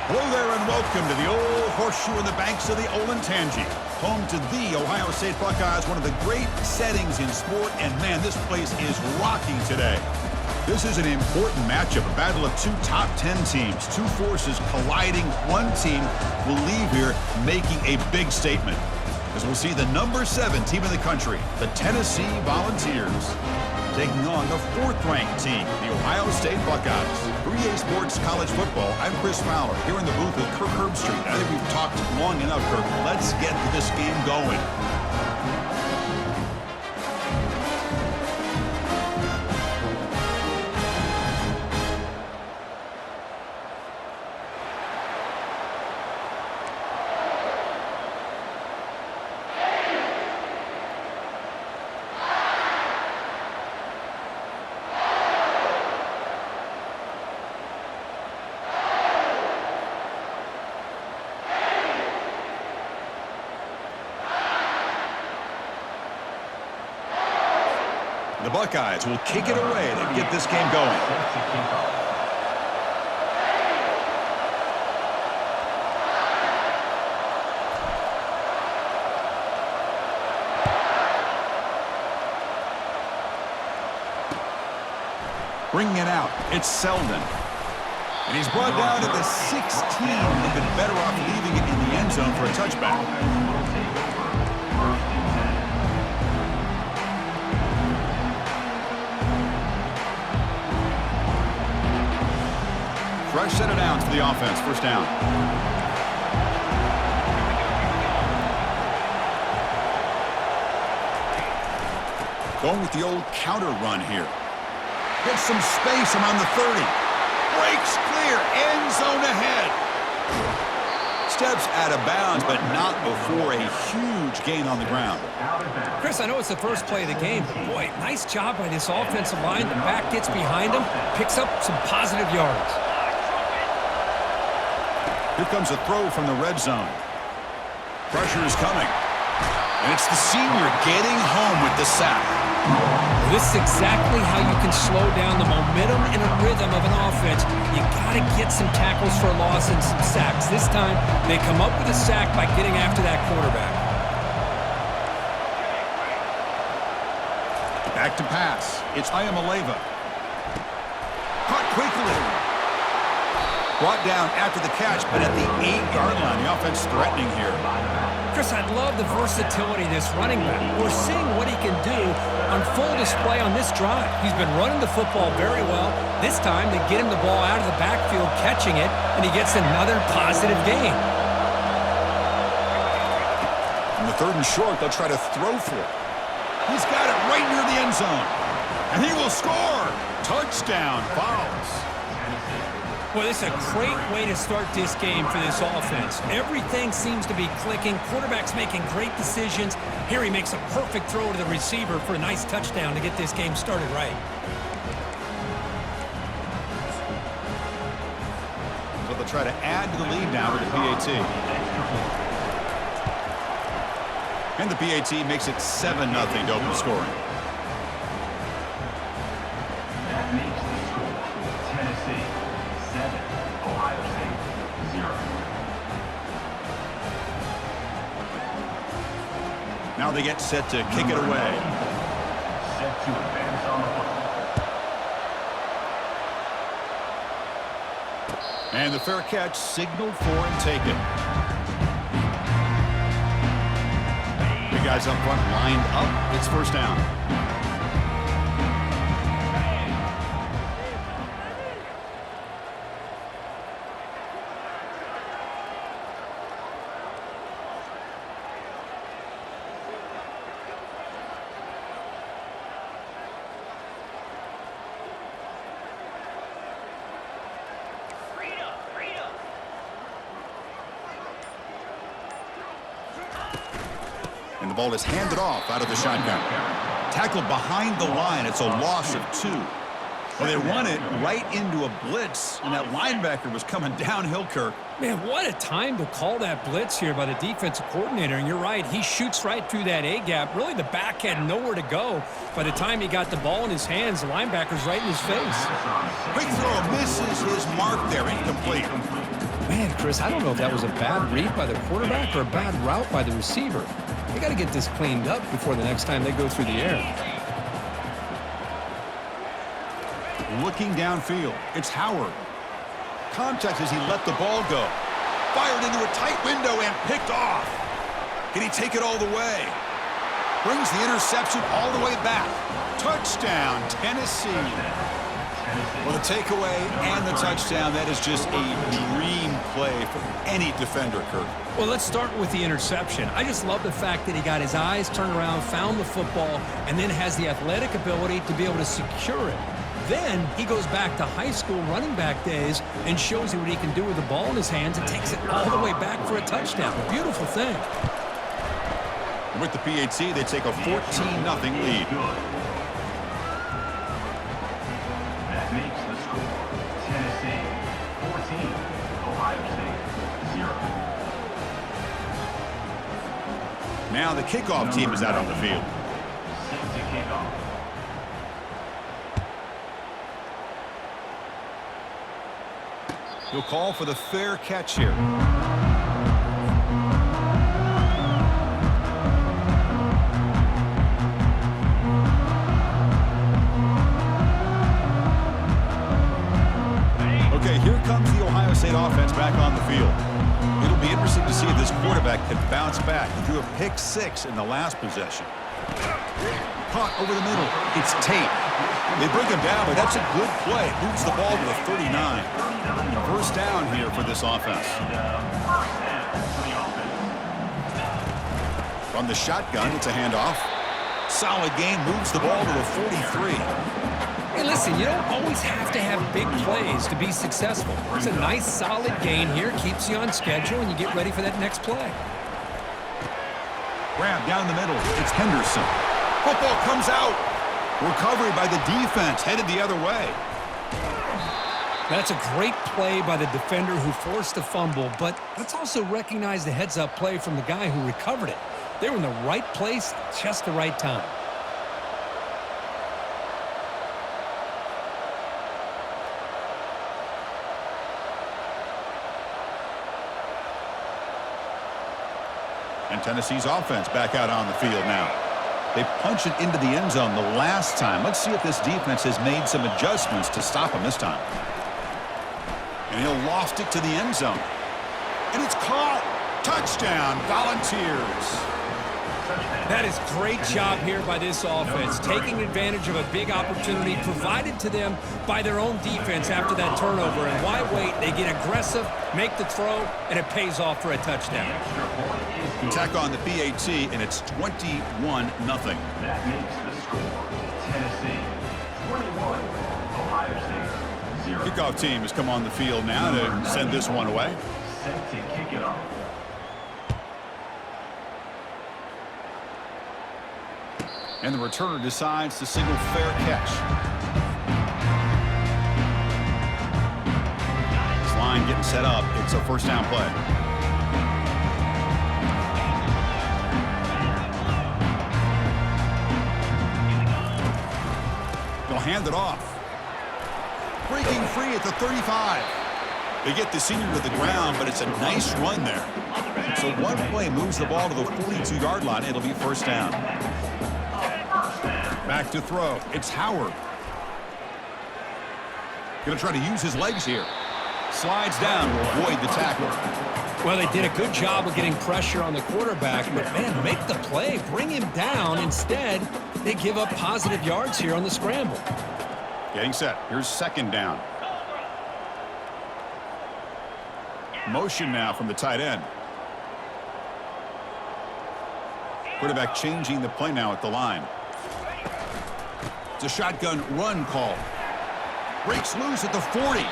Hello there and welcome to the old horseshoe in the banks of the Olentangy. Home to the Ohio State Buckeyes, one of the great settings in sport, and man, this place is rocking today. This is an important matchup, a battle of two top 10 teams, two forces colliding. One team will leave here making a big statement, as we'll see the number 7 team in the country, the Tennessee Volunteers, taking on the 4th-ranked team, the Ohio State Buckeyes. For EA Sports College Football, I'm Chris Fowler, here in the booth with Kirk Herbstreit. I think we've talked long enough, Kirk. Let's get this game going. The Buckeyes will kick it away to get this game going. Bringing it out, it's Selden. And he's brought down to the 16. They've been better off leaving it in the end zone for a touchback. Fresh set of downs for the offense. First down. Going with the old counter run here. Gets some space around the 30. Breaks clear. End zone ahead. Steps out of bounds, but not before a huge gain on the ground. Chris, I know it's the first play of the game, but boy, nice job by this offensive line. The back gets behind him, picks up some positive yards. Here comes a throw from the red zone. Pressure is coming. And it's the senior getting home with the sack. This is exactly how you can slow down the momentum and a rhythm of an offense. You got to get some tackles for loss and some sacks. This time, they come up with a sack by getting after that quarterback. Back to pass. It's Iamaleava. Caught quickly. Brought down after the catch, but at the 8-yard line. The offense threatening here. Chris, I love the versatility of this running back. We're seeing what he can do on full display on this drive. He's been running the football very well. This time, they get him the ball out of the backfield, catching it, and he gets another positive gain. On the 3rd and short, they'll try to throw for it. He's got it right near the end zone. And he will score. Touchdown, Vols. Well, this is a great way to start this game for this offense. Everything seems to be clicking. Quarterback's making great decisions. Here he makes a perfect throw to the receiver for a nice touchdown to get this game started right. So they'll try to add to the lead now with the PAT. And the PAT makes it 7-0 to open scoring. That makes the score Tennessee 7, Ohio State 0. Now they get set to kick it away. Set to advance on the football. And the fair catch signaled for and taken. The guys up front lined up. It's first down. And the ball is handed off out of the shotgun. Tackled behind the line. It's a loss of 2. Well, they run it right into a blitz, and that linebacker was coming downhill, Kirk. Man, what a time to call that blitz here by the defensive coordinator. And you're right, he shoots right through that A-gap. Really, the back had nowhere to go. By the time he got the ball in his hands, the linebacker's right in his face. Quick throw misses his mark there, incomplete. Man, Chris, I don't know if that was a bad read by the quarterback or a bad route by the receiver. They got to get this cleaned up before the next time they go through the air. Looking downfield, it's Howard. Contact as he let the ball go. Fired into a tight window and picked off. Can he take it all the way? Brings the interception all the way back. Touchdown, Tennessee. Well, the takeaway and the touchdown, that is just a dream play for any defender, Kurt. Well, let's start with the interception. I just love the fact that he got his eyes turned around, found the football, and then has the athletic ability to be able to secure it. Then he goes back to high school running back days and shows you what he can do with the ball in his hands and takes it all the way back for a touchdown. A beautiful thing. With the PAT, they take a 14-0 lead. That makes the score Tennessee 14, Ohio State 0. Now the kickoff team is out on the field. Set to kick off. He'll call for the fair catch here. Okay, here comes the Ohio State offense back on the field. It'll be interesting to see if this quarterback can bounce back. He threw a pick-6 in the last possession. Caught over the middle. It's Tate. They bring him down, but that's a good play. Moves the ball to the 39. First down here for this offense. From the shotgun, it's a handoff. Solid gain, moves the ball to the 43. Hey, listen, you don't always have to have big plays to be successful. It's a nice, solid gain here, keeps you on schedule, and you get ready for that next play. Grab down the middle. It's Henderson. Football comes out. Recovery by the defense, headed the other way. That's a great play by the defender who forced the fumble, but let's also recognize the heads-up play from the guy who recovered it. They were in the right place, just the right time. And Tennessee's offense back out on the field now. They punch it into the end zone the last time. Let's see if this defense has made some adjustments to stop him this time. And he'll loft it to the end zone. And it's caught. Touchdown, Volunteers. That is great job here by this offense, taking advantage of a big opportunity provided to them by their own defense after that turnover. And why wait? They get aggressive, make the throw, and it pays off for a touchdown. Tack on the PAT, and it's 21-0. That makes the score Tennessee 21, Ohio State 0. Kickoff team has come on the field now to send this one away. Set to kick it off. And the returner decides to signal fair catch. This line getting set up. It's a first down play. They'll hand it off. Breaking free at the 35. They get the senior to the ground, but it's a nice run there. So one play moves the ball to the 42-yard line. It'll be first down. Back to throw. It's Howard. Going to try to use his legs here. Slides down to avoid the tackle. Well, they did a good job of getting pressure on the quarterback, but, man, make the play. Bring him down. Instead, they give up positive yards here on the scramble. Getting set. Here's second down. Motion now from the tight end. Quarterback changing the play now at the line. It's a shotgun run call. Breaks loose at the 40.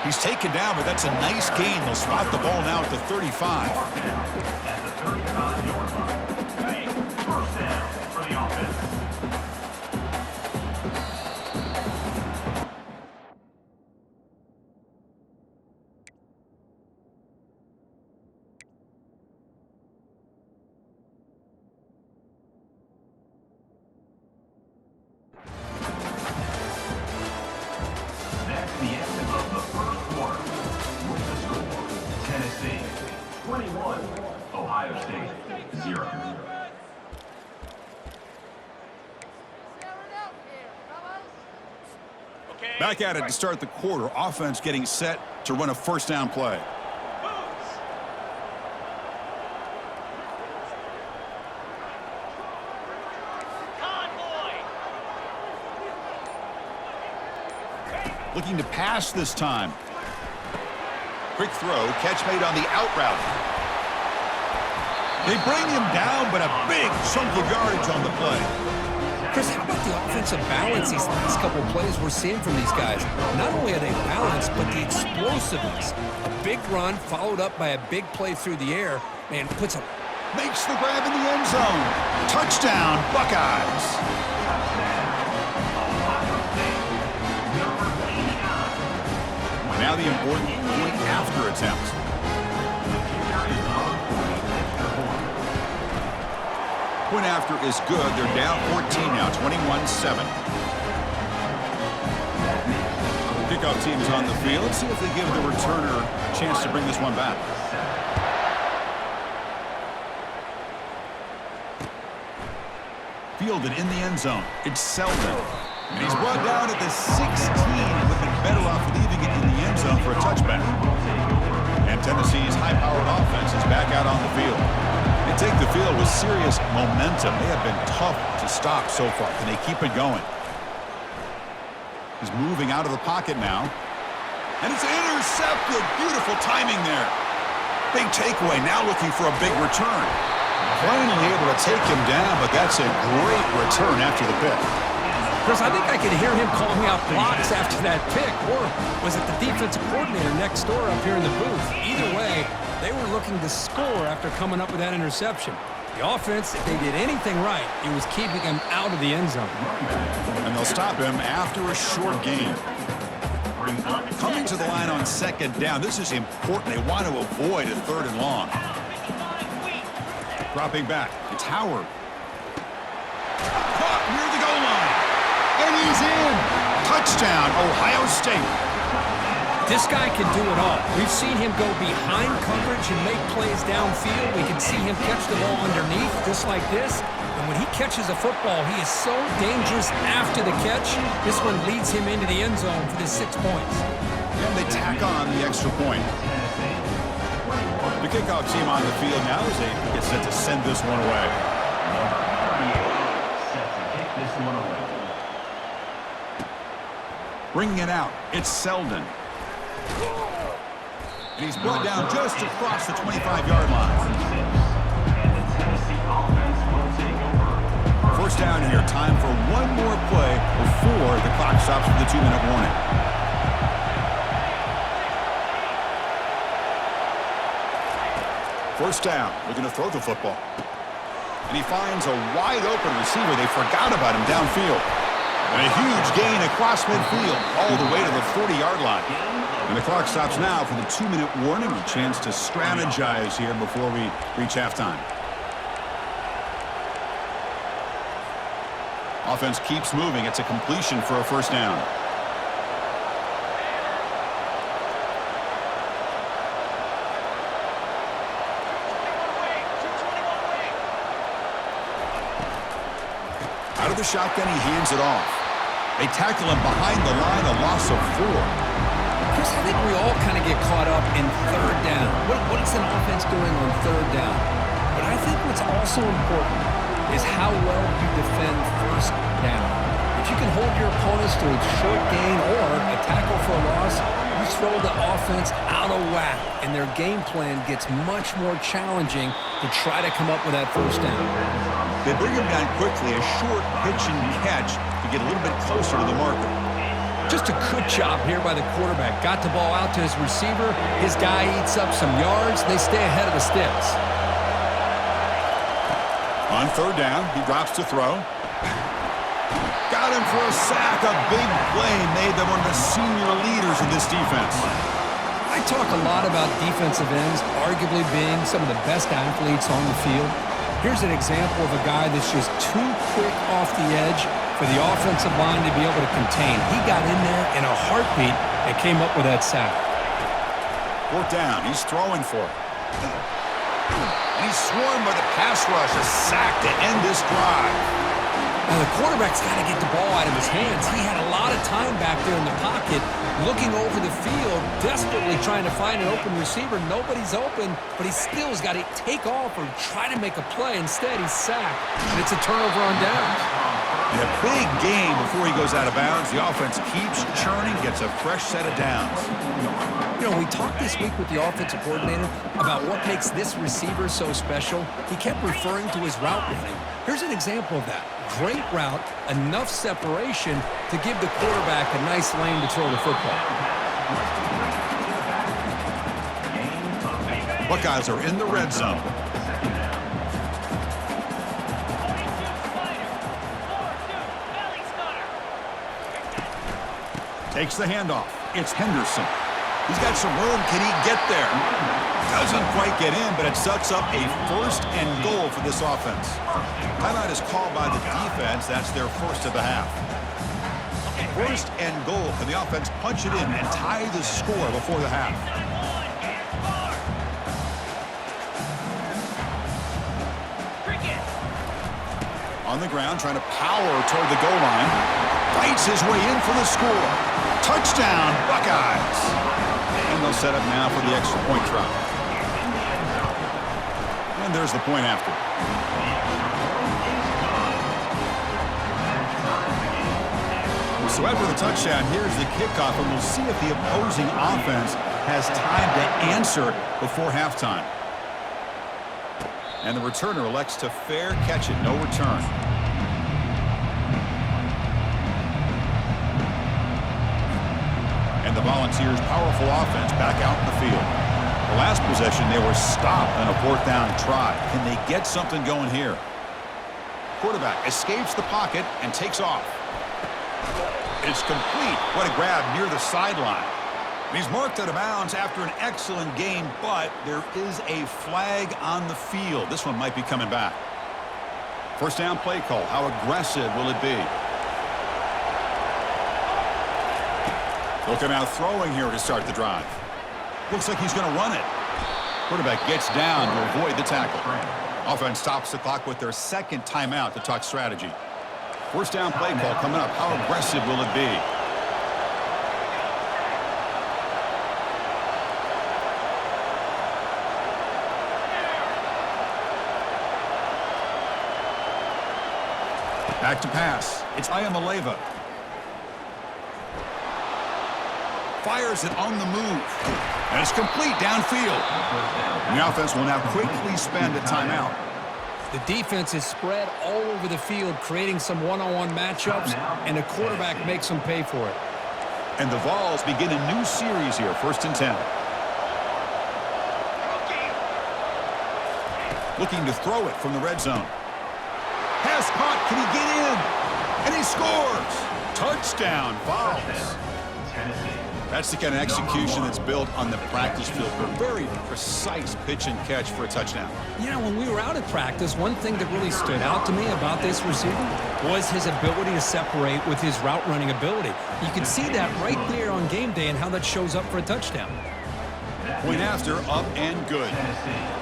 He's taken down, but that's a nice gain. They'll spot the ball now at the 35. At the 35-yard line. First down for the offense. That's the end of the first quarter. With the score, Back at it to start the quarter. Offense getting set to run a first down play. Looking to pass this time. Quick throw, catch made on the out route. They bring him down, but a big chunk of yardage on the play. Chris, how about the offensive balance these last couple of plays we're seeing from these guys? Not only are they balanced, but the explosiveness. A big run followed up by a big play through the air. Man, puts a... Makes the grab in the end zone. Touchdown, Buckeyes. Now the important point after attempt. Point after is good. They're down 14 now, 21-7. Kickoff team is on the field. Let's see if they give the returner a chance to bring this one back. Fielded in the end zone. It's Selden. And he's brought down at the 16. Would have been better off leaving it in the end zone for a touchback. And Tennessee's high-powered offense is back out on the field. They take the field with serious momentum. They have been tough to stop so far. Can they keep it going? He's moving out of the pocket now. And it's intercepted. Beautiful timing there. Big takeaway. Now looking for a big return. Finally able to take him down, but that's a great return after the pick. Chris, I think I could hear him calling out blocks after that pick, or was it the defensive coordinator next door up here in the booth? Either way, they were looking to score after coming up with that interception. The offense, if they did anything right, it was keeping him out of the end zone. And they'll stop him after a short gain. Coming to the line on second down, this is important. They want to avoid a third and long. Dropping back, it's Howard. Caught near the goal line. And he's in. Touchdown, Ohio State. This guy can do it all. We've seen him go behind coverage and make plays downfield. We can see him catch the ball underneath, just like this. And when he catches a football, he is so dangerous after the catch. This one leads him into the end zone for the 6 points. And they tack on the extra point. The kickoff team on the field now as they get set to send this one away. Bringing it out, it's Selden. And he's brought down just across the 25-yard line. First down here, time for one more play before the clock stops for the 2-minute warning. First down, looking to throw the football. And he finds a wide-open receiver. They forgot about him downfield. And a huge gain across midfield, all the way to the 40-yard line. And the clock stops now for the 2-minute warning. A chance to strategize here before we reach halftime. Offense keeps moving. It's a completion for a first down. Out of the shotgun, he hands it off. They tackle him behind the line, a loss of 4. Chris, I think we all kind of get caught up in third down. What is an offense doing on third down? But I think what's also important is how well you defend first down. If you can hold your opponents to a short gain or a tackle for a loss, you throw the offense out of whack, and their game plan gets much more challenging to try to come up with that first down. They bring him down quickly, a short pitch and catch to get a little bit closer to the marker. Just a good job here by the quarterback. Got the ball out to his receiver. His guy eats up some yards. They stay ahead of the sticks. On third down, he drops to throw. Got him for a sack. A big play made them one of the senior leaders in this defense. I talk a lot about defensive ends arguably being some of the best athletes on the field. Here's an example of a guy that's just too quick off the edge for the offensive line to be able to contain. He got in there in a heartbeat and came up with that sack. Fourth down, he's throwing for it. And he's swarmed by the pass rush, a sack to end this drive. Now, the quarterback's got to get the ball out of his hands. He had a lot of time back there in the pocket, looking over the field, desperately trying to find an open receiver. Nobody's open, but he still has got to take off or try to make a play. Instead, he's sacked, and it's a turnover on downs. In a big game before he goes out of bounds, the offense keeps churning, gets a fresh set of downs. You know, we talked this week with the offensive coordinator about what makes this receiver so special. He kept referring to his route running. Here's an example of that. Great route, enough separation to give the quarterback a nice lane to throw the football. Buckeyes are in the red zone. Takes the handoff. It's Henderson. He's got some room. Can he get there? Doesn't quite get in, but it sets up a 1st and goal for this offense. Timeout is called by the defense. That's their first of the half. 1st and goal. Can the offense punch it in and tie the score before the half? On the ground, trying to power toward the goal line. Fights his way in for the score. Touchdown, Buckeyes. And they'll set up now for the extra point try. And there's the point after. So after the touchdown, here's the kickoff, and we'll see if the opposing offense has time to answer before halftime. And the returner elects to fair catch it, no return. And the Volunteers' powerful offense back out in the field. The last possession, they were stopped on a 4th down try. Can they get something going here? Quarterback escapes the pocket and takes off. It's complete. What a grab near the sideline. He's marked out of bounds after an excellent game, but there is a flag on the field. This one might be coming back. 1st down play call. How aggressive will it be? Looking out throwing here to start the drive. Looks like he's going to run it. Quarterback gets down to avoid the tackle. Offense stops the clock with their 2nd timeout to talk strategy. 1st down play call coming up. How aggressive will it be? Back to pass. It's Iamaleava. Fires it on the move. And it's complete downfield. And the offense will now quickly spend a timeout. The defense is spread all over the field, creating some one-on-one matchups, and the quarterback makes them pay for it. And the Vols begin a new series here, 1st and 10. Looking to throw it from the red zone. Pass caught. Can he get in? And he scores. Touchdown, Vols. That's the kind of execution that's built on the practice field. A very precise pitch and catch for a touchdown. Yeah, when we were out at practice, one thing that really stood out to me about this receiver was his ability to separate with his route running ability. You can see that right there on game day and how that shows up for a touchdown. Point after, up and good.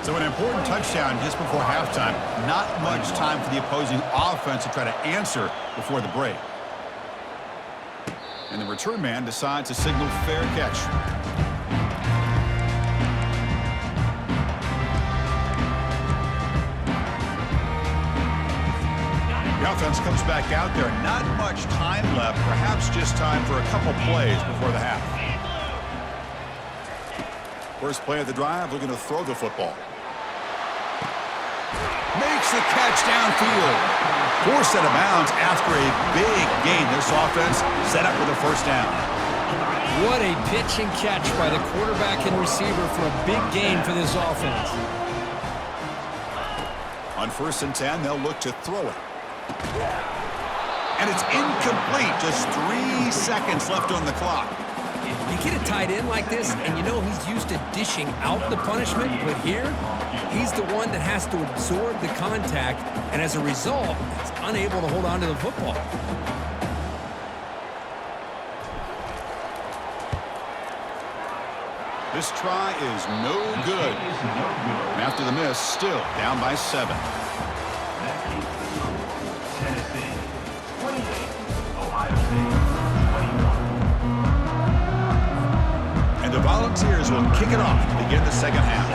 So an important touchdown just before halftime. Not much time for the opposing offense to try to answer before the break. And the return man decides to signal fair catch. The offense comes back out there. Not much time left. Perhaps just time for a couple plays before the half. First play of the drive, looking to throw the football. Makes the catch downfield. Forced out of bounds after a big gain. This offense set up with a 1st down. What a pitch and catch by the quarterback and receiver for a big gain for this offense. On 1st and 10, they'll look to throw it. And it's incomplete. Just 3 seconds left on the clock. You get a tight end like this, and you know he's used to dishing out the punishment, but here, he's the one that has to absorb the contact, and as a result, he's unable to hold on to the football. This try is no good. And after the miss, still down by 7. Volunteers will kick it off to begin the second half.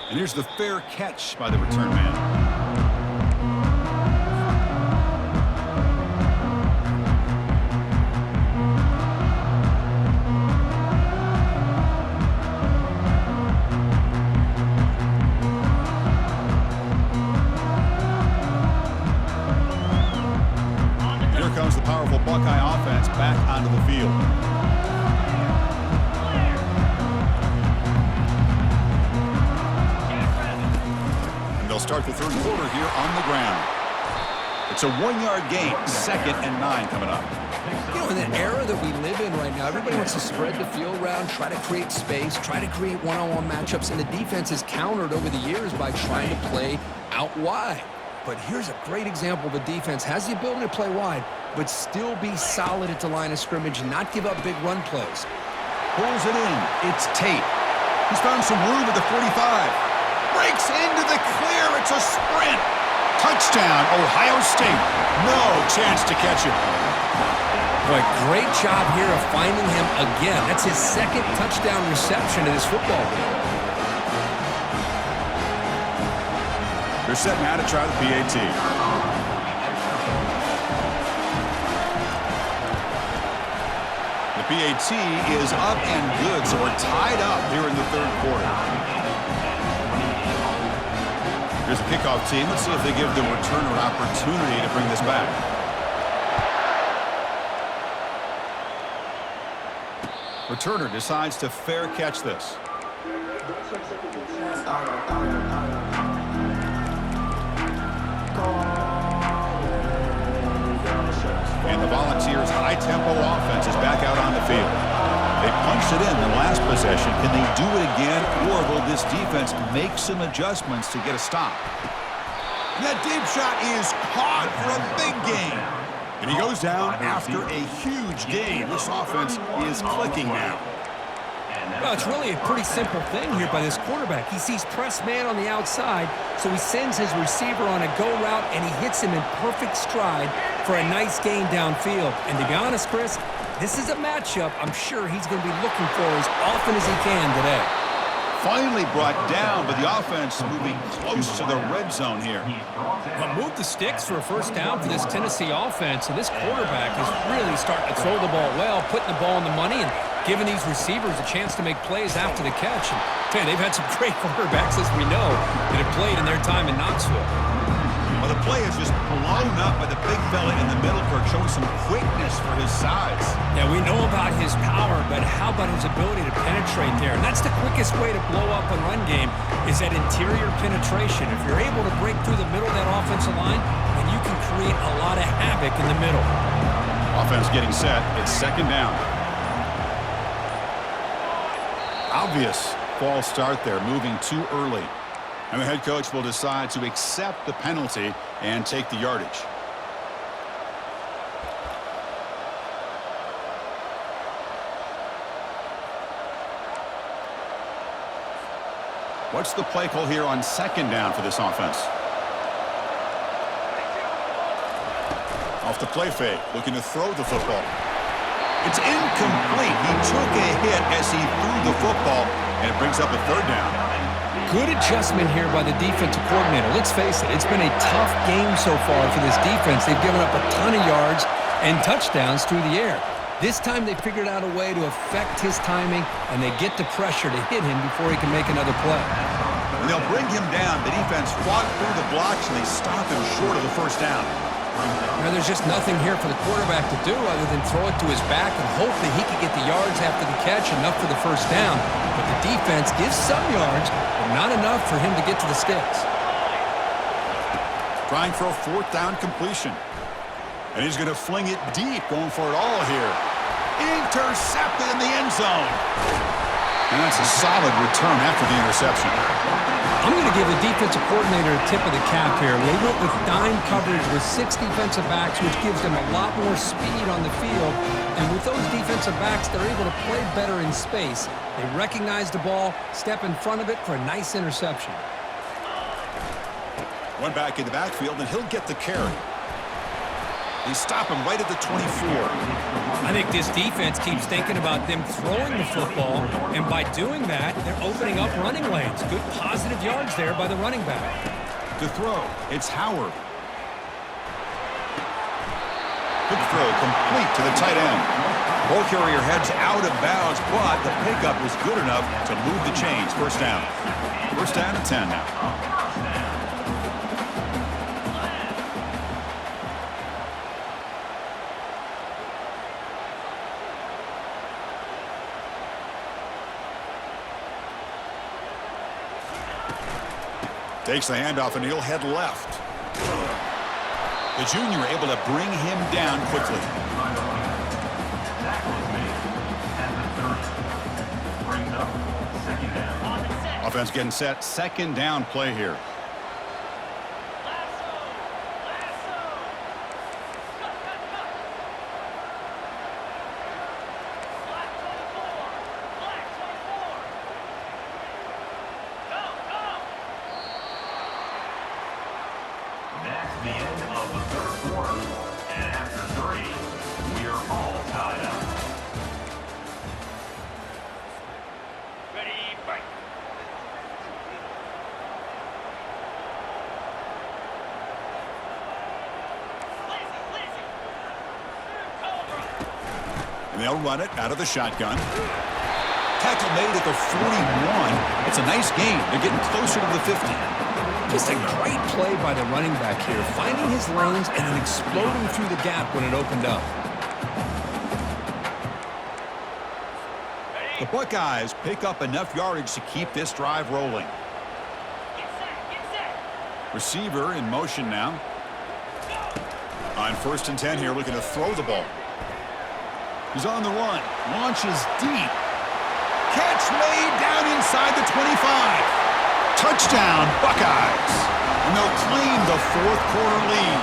And here's the fair catch by the return man. Here comes the powerful Buckeye offense back onto the field. They'll start the third quarter here on the ground. It's a 1-yard gain, 2nd and 9 coming up. You know, in the era that we live in right now, everybody wants to spread the field around, try to create space, try to create one-on-one matchups, and the defense has countered over the years by trying to play out wide. But here's a great example of a defense has the ability to play wide, but still be solid at the line of scrimmage and not give up big run plays. Pulls it in. It's Tate. He's found some room at the 45. Breaks into the clear. It's a sprint. Touchdown, Ohio State. No chance to catch him. Boy, great job here of finding him again. That's his 2nd touchdown reception in this football game. They're set now to try the PAT. The PAT is up and good, so we're tied up here in the third quarter. Here's a kickoff team. Let's see if they give the returner an opportunity to bring this back. Returner decides to fair catch this. And the Volunteers' high-tempo offense is back out on the field. They punched it in the last possession. Can they do it again, or will this defense make some adjustments to get a stop? And that deep shot is caught for a big gain. And he goes down after a huge gain. This offense is clicking now. Well, it's really a pretty simple thing here by this quarterback. He sees press man on the outside, so he sends his receiver on a go route, and he hits him in perfect stride for a nice gain downfield. And to be honest, Chris, this is a matchup I'm sure he's going to be looking for as often as he can today. Finally brought down, but the offense moving close to the red zone here. Well, move the sticks for a first down for this Tennessee offense, and this quarterback is really starting to throw the ball well, putting the ball in the money, and giving these receivers a chance to make plays after the catch. And man, they've had some great quarterbacks, as we know, that have played in their time in Knoxville. Well, the play is just blown up by the big fella in the middle, Kirk, showing some quickness for his size. Yeah, we know about his power, but how about his ability to penetrate there? And that's the quickest way to blow up a run game, is that interior penetration. If you're able to break through the middle of that offensive line, then you can create a lot of havoc in the middle. Offense getting set. It's 2nd down. Obvious false start there, moving too early. And the head coach will decide to accept the penalty and take the yardage. What's the play call here on 2nd down for this offense? Off the play fake, looking to throw the football. It's incomplete. He took a hit as he threw the football, and it brings up a 3rd down. Good adjustment here by the defensive coordinator. Let's face it, it's been a tough game so far for this defense. They've given up a ton of yards and touchdowns through the air. This time they figured out a way to affect his timing, and they get the pressure to hit him before he can make another play. And they'll bring him down. The defense fought through the blocks, and they stop him short of the 1st down. Now, there's just nothing here for the quarterback to do other than throw it to his back and hope that he can get the yards after the catch, enough for the 1st down. But the defense gives some yards, but not enough for him to get to the sticks. Trying for a 4th down completion. And he's going to fling it deep, going for it all here. Intercepted in the end zone. And that's a solid return after the interception. I'm going to give the defensive coordinator a tip of the cap here. They went with dime coverage with 6 defensive backs, which gives them a lot more speed on the field. And with those defensive backs, they're able to play better in space. They recognize the ball, step in front of it for a nice interception. One back in the backfield, and he'll get the carry. They stop him right at the 24. I think this defense keeps thinking about them throwing the football, and by doing that, they're opening up running lanes. Good positive yards there by the running back. To throw, it's Howard. Good throw, complete to the tight end. Ball carrier heads out of bounds, but the pickup is good enough to move the chains. First down. First down and 10 now. Takes the handoff, and he'll head left. The junior able to bring him down quickly. Offense getting set. Second down play here. That's the end of the third quarter, and after 3, we are all tied up. Ready, fight. And they'll run it out of the shotgun. Tackle made at the 41. It's a nice gain. They're getting closer to the 50. Just a great play by the running back here, finding his lanes and then exploding through the gap when it opened up. The Buckeyes pick up enough yardage to keep this drive rolling. Receiver in motion now. On first and 10 here, looking to throw the ball. He's on the run. Launches deep. Catch made down inside the 25. Touchdown, Buckeyes. And they'll claim the fourth quarter lead.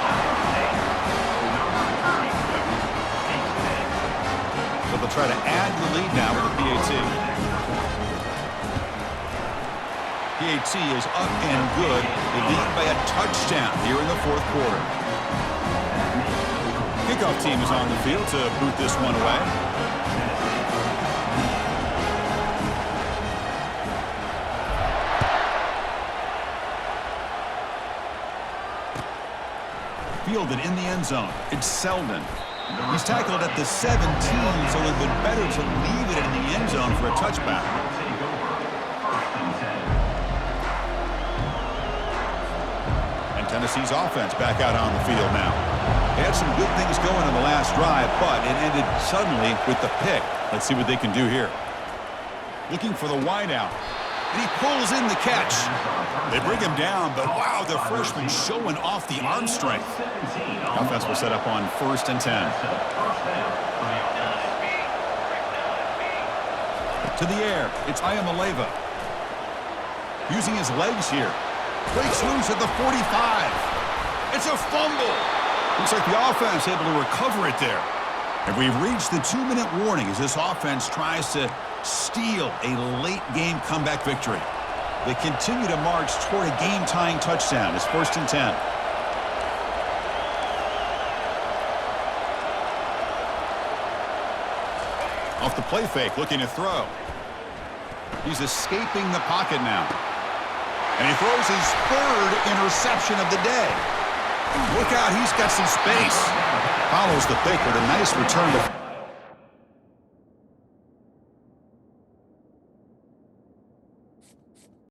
So they'll try to add the lead now with a PAT. PAT is up and good. They lead by a touchdown here in the fourth quarter. Kickoff team is on the field to boot this one away. Fielded in the end zone. It's Selden. He's tackled at the 17, so it would have been better to leave it in the end zone for a touchback. And Tennessee's offense back out on the field now. They had some good things going in the last drive, but it ended suddenly with the pick. Let's see what they can do here. Looking for the wideout. And he pulls in the catch. They bring him down, but wow, the freshman showing off the arm strength. Offense will set up on first and 10. To the air, it's Ayamaleva. Using his legs here. Breaks loose at the 45. It's a fumble. Looks like the offense able to recover it there. And we've reached the 2-minute warning as this offense tries to steal a late game comeback victory. They continue to march toward a game-tying touchdown. It's first and 10. Off the play fake, looking to throw. He's escaping the pocket now. And he throws his third interception of the day. Look out, he's got some space. Follows the pick with a nice return to